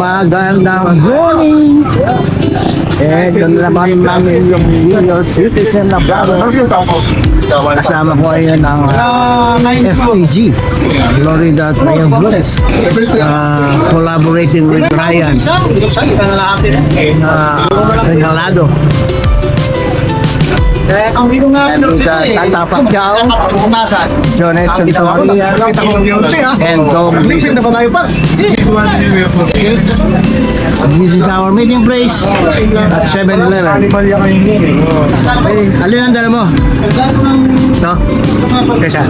magandang morning. Doon naman namin yung senior citizen na brother. Kasama ko ngayon ang FPG, Florida Triangles, collaborating with Ryan Regalado. Ang dito nga Tatapak Jao, John Edson Maria, and Dom. This is our meeting place at 7-Eleven. Alin ang dala mo? Ito? Kesa?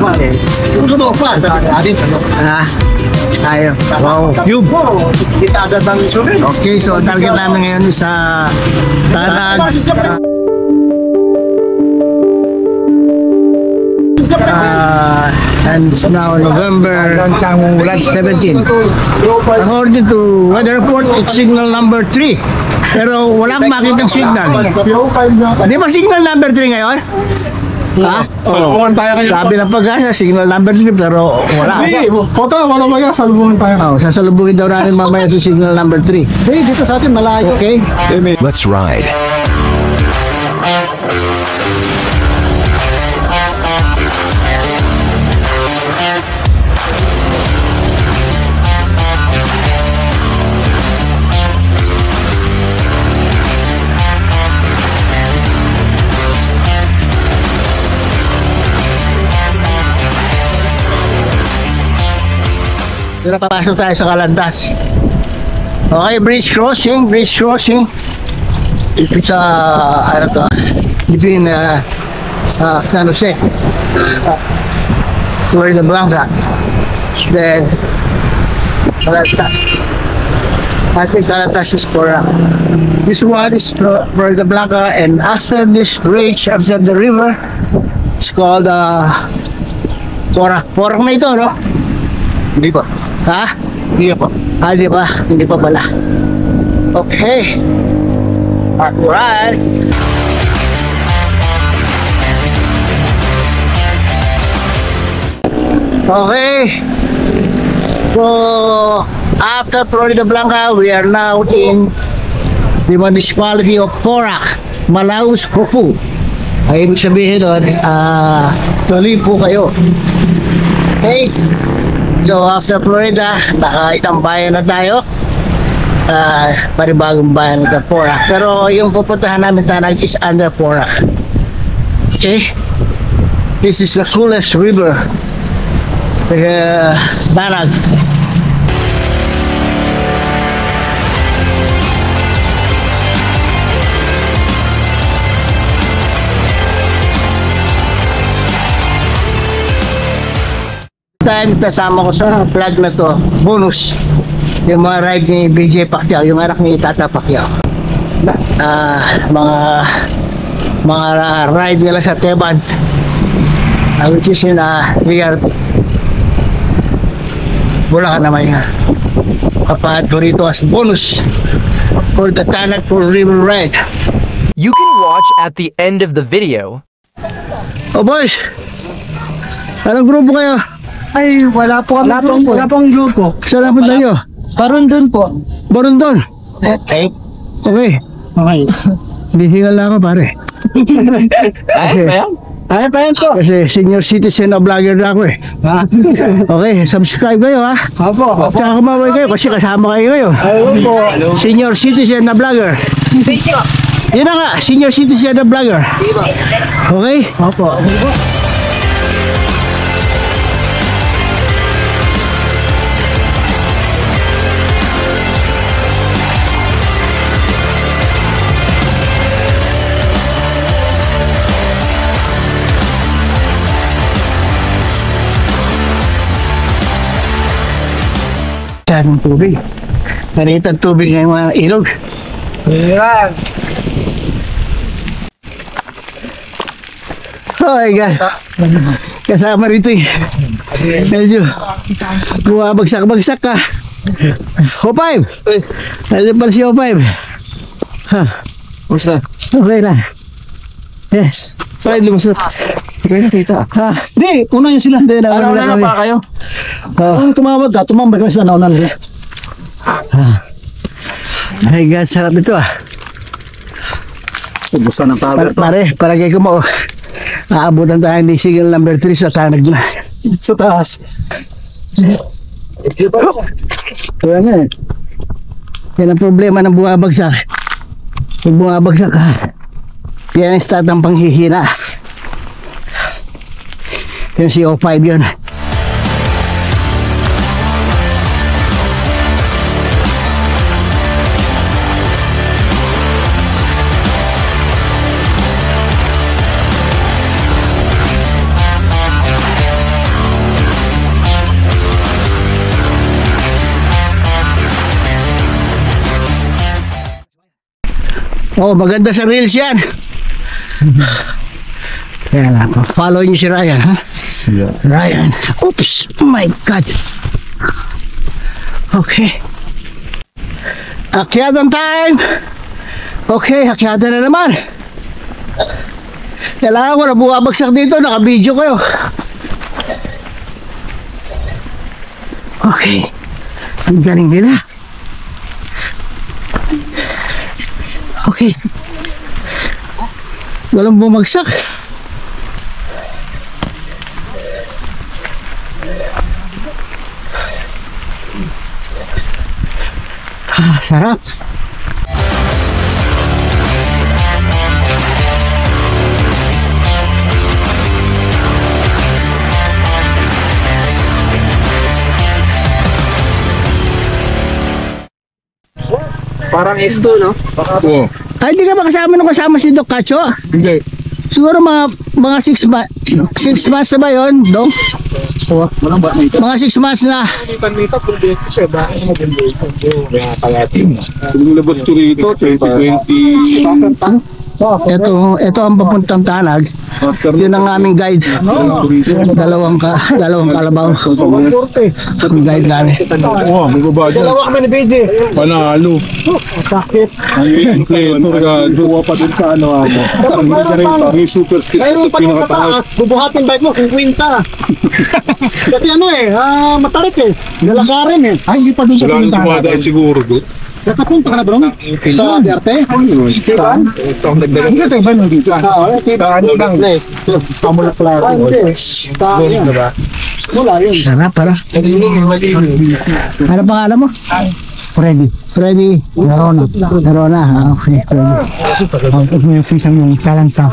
Tayo. Wow. Cube. Okay, so target namin ngayon sa Tanag. And it's now November 17. According to weather report, it's signal number 3. Pero walang makitang signal. Di ba signal number 3 ngayon? Ha? Salubungan tayo kayo. Sabi ng pag-asa, signal number 3 pero wala. Hindi, kota, wala mga salubungan tayo. Sasalubungin daw natin mamaya sa signal number 3. Hey, dito sa atin malayo. Okay? Let's ride. Napapasok tayo sa Calandas. Okay, bridge crossing. It's ano to? Between San Jose, Florida Blanca, then Calandas. I think Calandas is for this one is Florida Blanca, and after this bridge, after the river, it's called Porac. Porac na ito, no? Hindi pa. Ha? Hindi pa. Di ba? Hindi pa pala. Okay. Alright. Okay. So, after Florida Blanca, we are now in the municipality of Porac, Manaus, Cofu. Ay, ibig sabihin doon, tuloy po kayo. Okay. So after Florida, nakaitang bayan na tayo. Panibagong bayan ng Porac. Pero yung pupuntahan namin Tanag is under Porac. Okay? This is the coolest river. Tanag. Time kasama ko sa vlog na to, bonus yung mga ride ni BJ Pacquiao, yung anak ni Tata Pacquiao. Mga ride nila sa Teban, which is in Real Bulacan naman nga. Kapag ko rito as bonus for the Tanag for river ride. You can watch at the end of the video. Oh boys, anong grupo kayo? Ay, wala po kami. Wala pong grupo. Saan po tayo? Barondon po. Barondon? Okay. Okay. Okay. Bihingal na ako pare. Ay, pa yan po. Kasi senior citizen na vlogger na ako eh. Okay, subscribe kayo ha. Opo. Tsaka kumaway kayo kasi kasama kayo ngayon. Ayun po. Senior citizen na vlogger. Yun na nga, senior citizen na vlogger. Okay? Opo. Ng tubig. Nanitang tubig ng mga ilog. Yan. Oh my God. Kasama rito eh. Medyo bumabagsak-bagsak ka. O5! Ano pala si O5? Ha? Basta. Okay lang. Yes. Saan lumusot? Hindi nakita. Ha? Hindi, una yun sila. Hindi, Ano pa kayo? Tumawag ka, tumambay kami sila nauna nila. My God, sarap ito ah. Ubusan ng power. Pare, palagay ko mo, aabutan tayo ni signal number 3 sa tanag na. Sa taas. Kaya nga eh. Yan ang problema ng bumabagsak. Pag bumabagsak ka, yan ang start ng panghihina. Yung CO5 yun. Oh, maganda sa reels yan. Kaya lang, follow niyo si Ryan, ha? Yeah. Ryan. Oops! Oh my God! Okay. Akyatan time! Okay, akyatan na naman. Kailangan ko na bumabagsak dito, naka-video kayo. Okay. Ang galing nila. Okay. Walang bumagsak. Ah, sarap. Parang S2, no? Oo. Ay, hindi ka ba kasama si Doc Cacho? Hindi. Siguro mga 6 months na ba yun, Dong? Walang ba nito? Mga 6 months na. Lumabas ko rito, 2020. Ito ang papuntang Tanag. Yun ang aming guide. Dalawang kalabaw. Ang guide namin. Oo, may baba dyan. Dalawa kami ni BJ. Panalo. Sakit. Ang impletor ka, duwa pa din sa ano. Ang isa rin, ang super stick sa pinakataas. Bubuhatin bike mo, 50. Kasi ano eh, matarik eh. Lalakarin eh. Ay, hindi pa doon sa Wala nang pinuntahan dumadaan natin. siguro doon. Nakapunta ka na bro? Sa Derte? Saan? Ito ang dagdagan. Hindi ka ba nung dito? Saan lang? Pamulak lang. Hindi. Saan? Wala yun. Sarap para. Ano pangalan mo? Freddy. Freddy Narona. Narona. Okay. Freddy. May official yung talanta.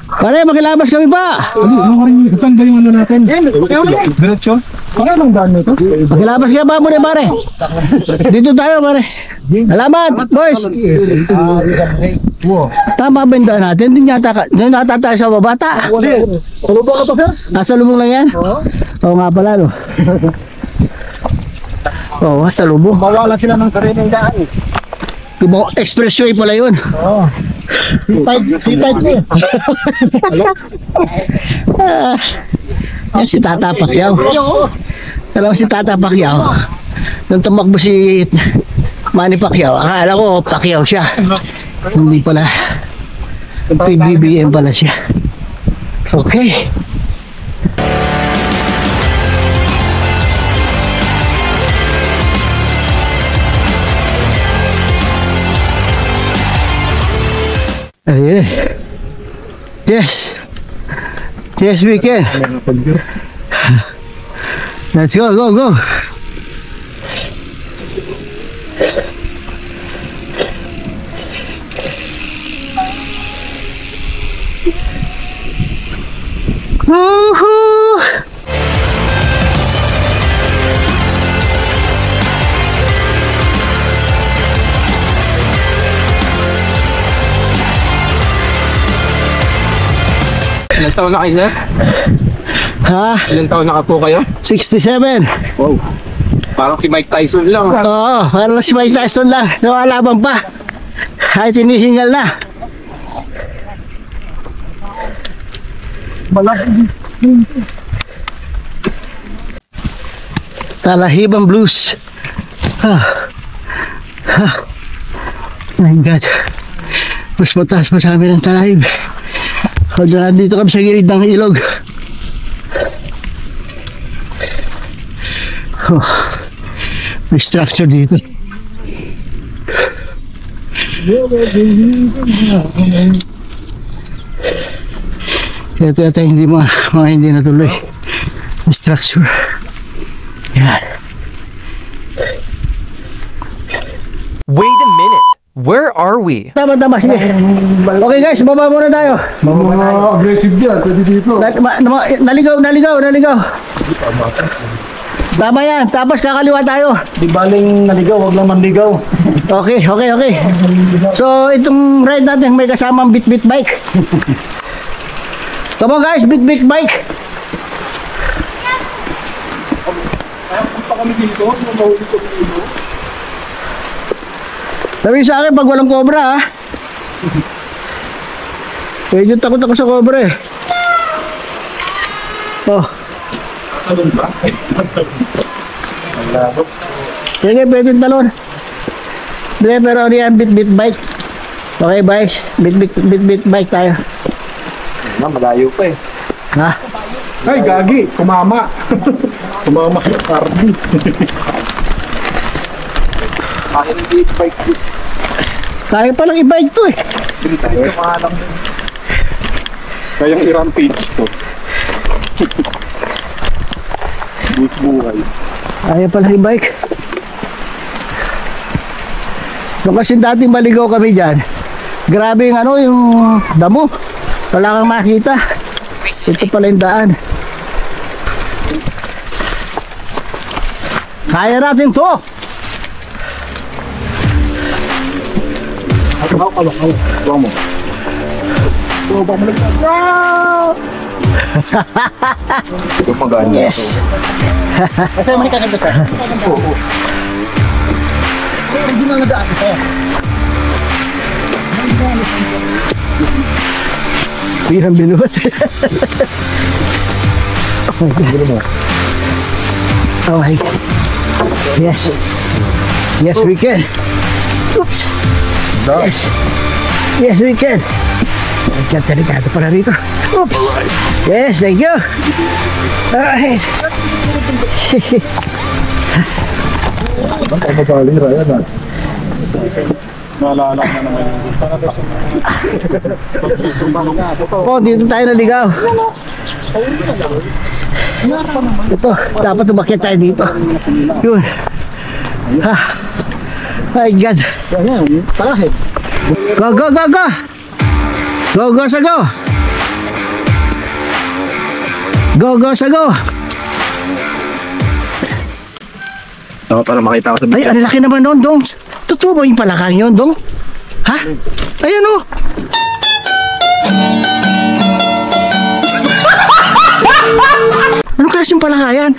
Pare, makilabas kami pa. Ano rin yung galing ano natin? Diretso? Ano daan nito? Makilabas ka pa muna pare. Dito tayo pare. Salamat boys. Tama ba yung daan natin? Hindi nata tayo sa babata. Salubong ka pa sir? Salubong lang yan? Oo nga pala no. Oo, salubong. Mawala sila ng karining daan. Diba, expressway pala yun. Oo. C-type eh. Yan si Tata Pacquiao. Alam mo si Tata Pacquiao. Nung tumakbo si Manny Pacquiao, akala ko Pacquiao siya. Hindi pala. PBBM pala siya. Okay. Ayun. Yes. Yes, we can. Let's go, go, go. Woohoo! Ilang taon na kayo, sir? Ha? Ilang taon na po kayo? 67. Wow. Parang si Mike Tyson lang. Oo, parang si Mike Tyson lang. Nawalaban pa. Ay, tinihingal na. Talahibang blues. My God. Mas mataas pa sa amin ang talahib. Dito kami sa gilid ng ilog. May structure dito. Ito hindi mga hindi natuloy. Structure. Yan. Wait a minute. Where are we? Tama, sige. Okay guys, baba muna tayo. Aggressive yan, pwede dito. Naligaw. Tama yan, tapos kakaliwa tayo. Di baling naligaw, wag lang manligaw. Okay. So, itong ride natin may kasamang bit-bit bike. Come on guys, bit-bit bike. Punta kami dito, mahuli kami dito. Sabi sa akin, pag walang cobra ha. Medyo takot ako sa cobra eh. Oh. Talon ba? Sige, pwede yung talon. Pero ano yan, bit-bit bike. Okay, guys. Bit-bit bike tayo. Malayo pa eh. Ha? Ay, gagi, kumama. Kumama yung Cardi. Kaya ng bike. Kaya palang i-bike to eh. Kayang i-rampage to. Buhay. Kaya palang i-bike. So kasi dating maligaw kami dyan. Grabe yung yung damo. Wala kang makita. Ito pala yung daan. Kaya natin to. Tuwa mo. Ito maganda. Yes. Kasi may kakanda sa. Oo. Original na daan ito. Pirang binuhat. Oh my God. Yes. Yes, we can. Oops. Yes, we can. Diyan, delikado pala rito. Oops. Yes, thank you. Alright. Ang magaling Ryan na. Naalala na naman yung Oh, dito tayo naligaw. Ito, dapat umakyat tayo dito. Yun. Ha. My God. Go, go, go, go. Go, go, sa go. Go, go, sa go. para makita ko sa Ay, ang laki naman noon, Dong. Totoo ba yung palakang yun, Dong? Ha? Ayan o. Anong klaseng palakayan?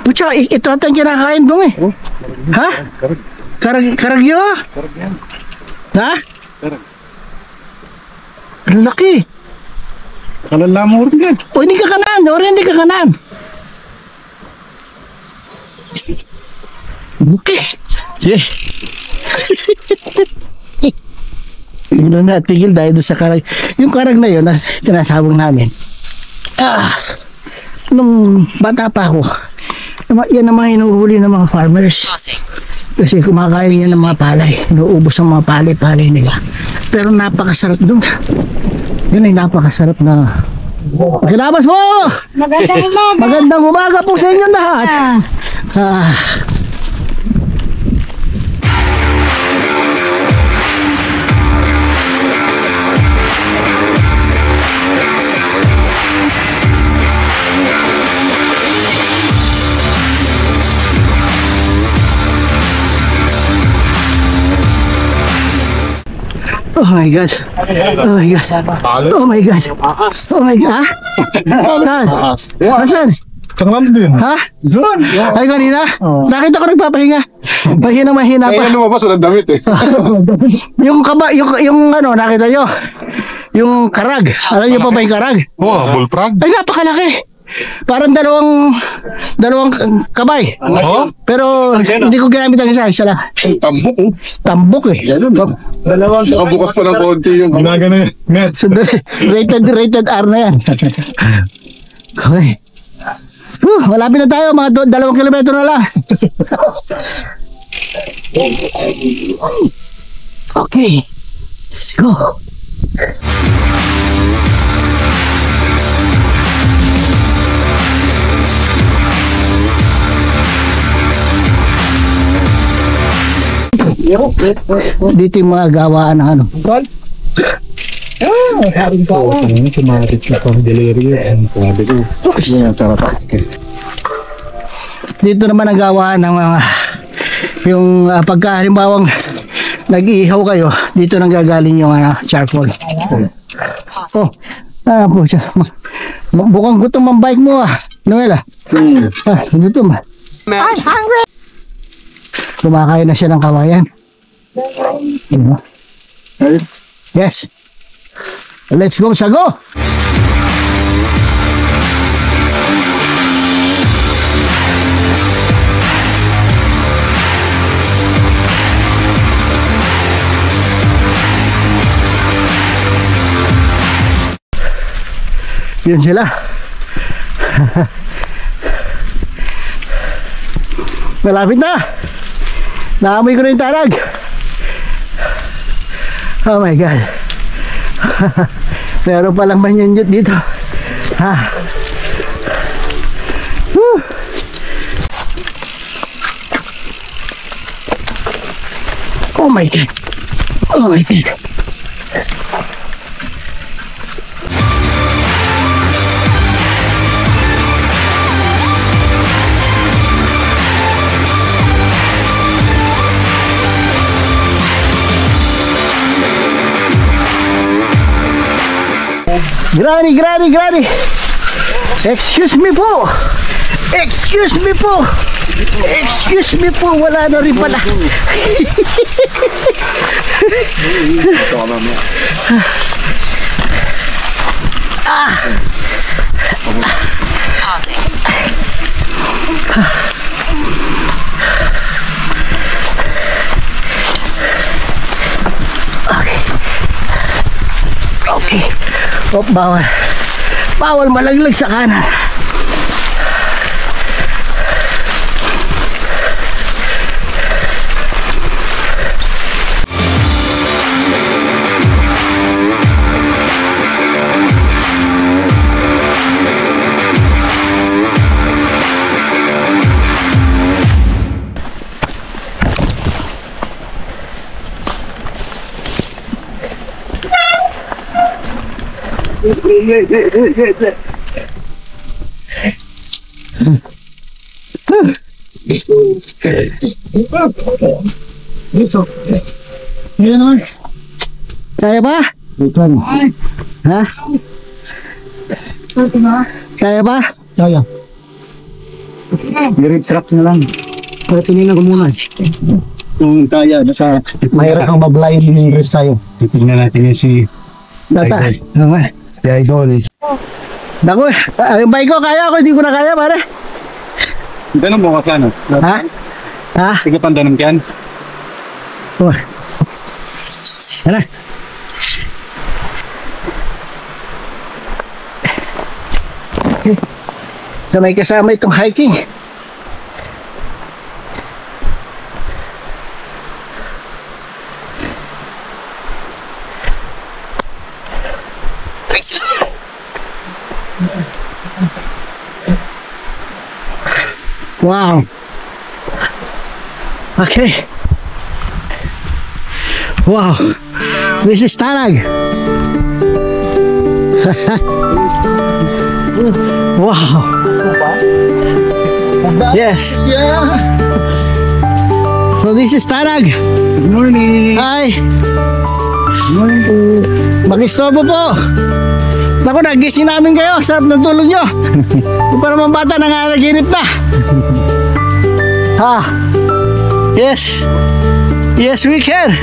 Pucha, ito ata yung kinakain, Dong eh. Ha? Karagyo? Ha? Ang laki. Kalala mo rin yan. O, hindi ka kanan. O, hindi ka kanan. Okay. Sige. Hindi na tigil dahil doon sa karag. Yung karag na yun, sinasabong namin. Nung bata pa ako, yan ang mga inuhuli ng mga farmers. Kasi kumakain yan ng mga palay. Inuubos ang mga palay nila. Pero napakasarap doon. Yan ay napakasarap na. Kinabas mo! Magandang umaga po sa inyo lahat. Oh my God. Oh my God. Oh my God. Oh my God. Saan? Tangan din. Ha? Doon. Ay, kanina? Nakita ko nagpapahinga. Mahina pa. Ay, lumabas, walang damit eh. Yung kaba, yung ano, nakita nyo? Yung karag. Alam nyo pa ba yung karag? Wow, bullfrog. Ay, napakalaki. Parang dalawang kamay. Oh? Pero hindi ko ginamit ang isa lang. Tambok oh. Tambok eh. Dalawang. Bukas pa ng konti yung ginagano yun. Net. So, rated R na yan. Okay. Malapit na tayo, mga 2 kilometro na lang. Okay, let's go. Dito yung mga gawaan ng ano. Sumarit na pang delirium and sabi ko, yun ang sarap. Dito naman ang gawaan ng mga yung pagka halimbawang nag-iihaw kayo, dito nang gagaling yung charcoal. Oh, po siya. Bukang gutom ang bike mo Noel gutom I'm hungry. Kumakain na siya ng kawayan. Yes. Let's go, Sago. Yun sila. Malapit na. Naamoy ko na yung tarag. Oh my God. Meron palang manyanyut dito. Woo. Oh my God. Oh my God. Granny. Excuse me po. Wala na rin pala. Okay. Oh, bawal malaglag sa kanan. Kaya ba? Ha? Kaya ba? Kaya. I-retract na lang. Pero tinignan ko muna. Kung kaya, nasa... Mahirap kang mablind in English tayo. Titignan natin yung si... Tata. Si Idol. Naku, yung bike ko kaya ako, hindi ko na kaya pare. Ganun mo ka ano? Ha? Sige pandanong yan. Oh. Tara. So may kasama itong hiking. Wow. Okay. Wow. This is Tanag. Wow. Yes. So this is Tanag. Good morning. Hi. Good morning po. Mag-istorbo po. Naku, nagising namin kayo. Sarap ng tulog nyo. Kung pa naman bata, nanganaginip na. Ha? Yes. Yes, we can.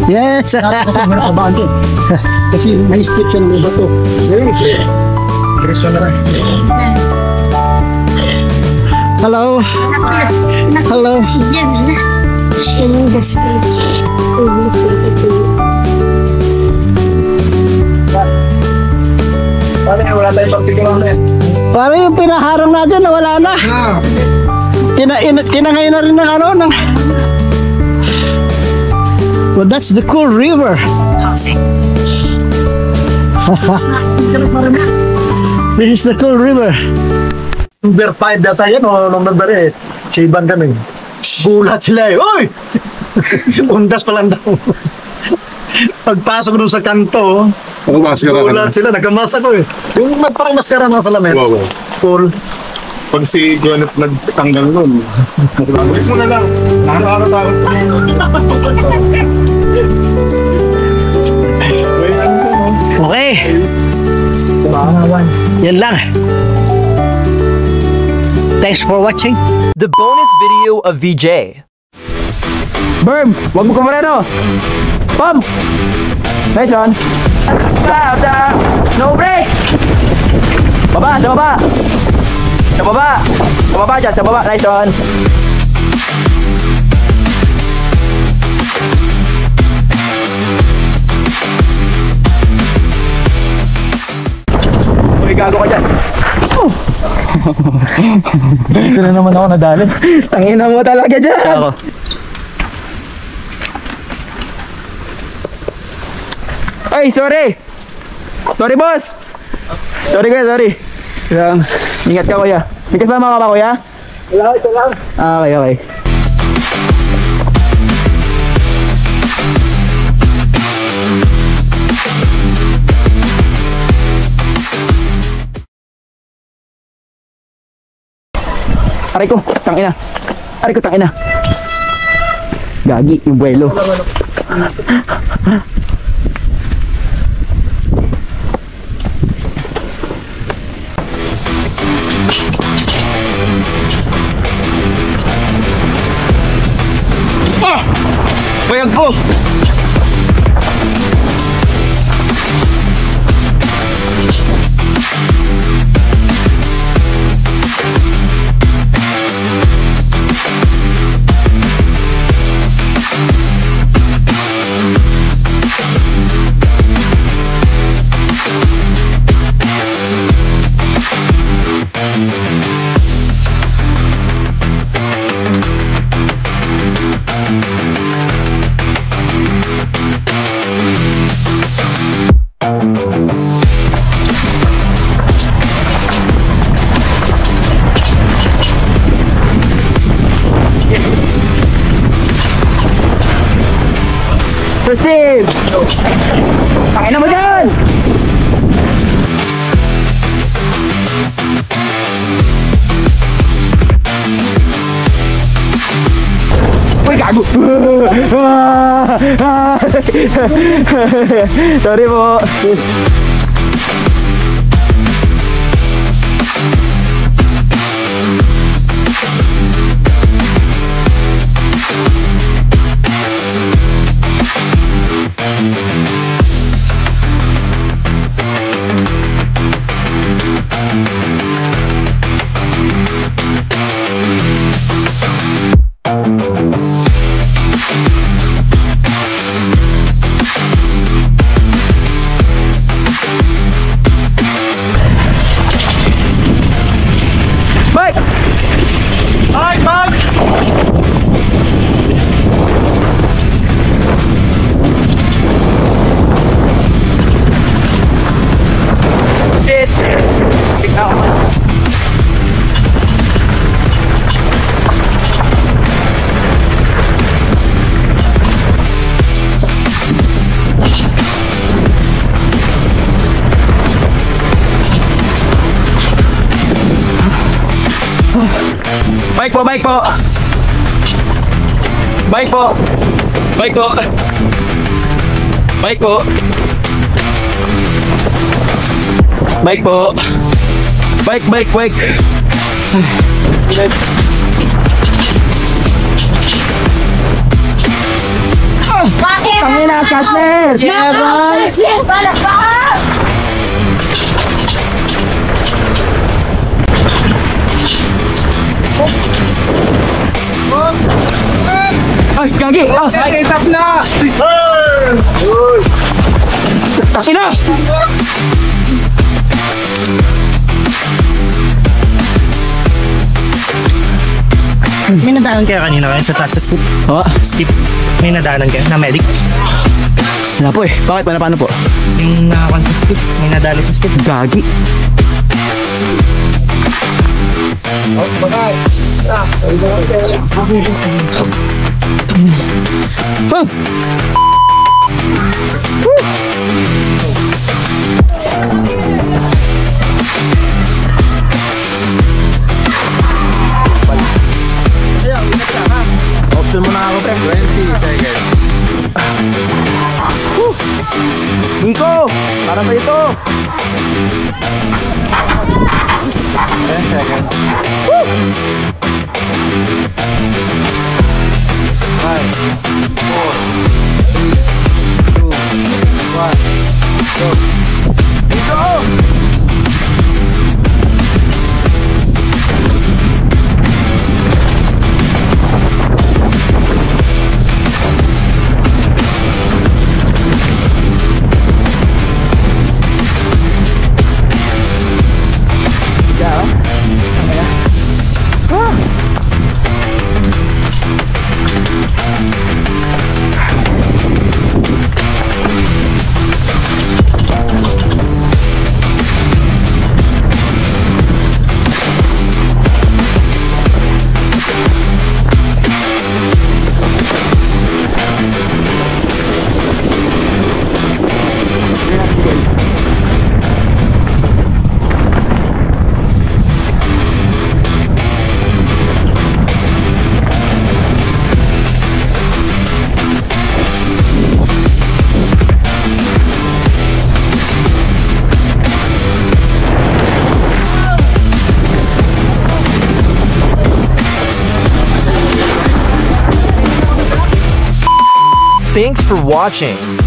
Yes. Kasi may stick siya ng bato. Diretso na lang. Hello. Hello. Wala tayong pagtigil lang. Parang yung pinaharang natin na wala na. Tinangay na rin ng ano. Well, that's the Cool River. This is the Cool River. Number 5 data yan o number eh. Sa ibang kami. Gulat sila eh. Uy! Undas pa lang daw. Pagpasok doon sa kanto, Maskara ka na. gulat sila. Nagkamasa ko eh. Yung parang maskara ng salamin. Wow, wow. Cool. Pag si Gwyneth nagtanggal nun, ulit mo na lang. Nakakatakot ko. Okay. Yan lang. Thanks for watching. The bonus video of VJ. Berm, wag mo kumareno. Pam. Nice one. No brakes. Baba, sa baba. Sa baba. Sa baba dyan, sa baba. Nice one. Uy, gago ka dyan. Dito na naman ako nadali. Tangina mo talaga dyan. Ako. Ay, sorry. Sorry, boss. Sorry, kuya, sorry. Ingat ka, kuya. May kasama ka ba, kuya? Wala, ito lang. Ah, okay, okay. Aray ko, tangina. Aray ko, tangina. Gagi, yung buwelo. Bayag ko! Proceed! Tangina mo dyan! Uy, gago! Sorry po! Mike! Ay, Mike! Shit! Pick na ako. Bike po, bike po. Bike po. Bike po. Bike po. Bike po. Bike, bike, bike. Bakit? Tangina, Katner! Yeah, boy! Palakpakan! Ay, gagi! Ay, tap na! Tangina! May nadaanan kayo kanina kayo sa taas sa steep? Oo. Steep. May nadaanan kayo na medic? Wala po eh. Bakit? Paano po? Yung nakakan sa steep. May nadali sa steep. Gagi. Option mo na ako, pre. 20 seconds. Nico! Para ba ito? 10 seconds. 5, 4, 3, 2, 1, go. Thanks for watching.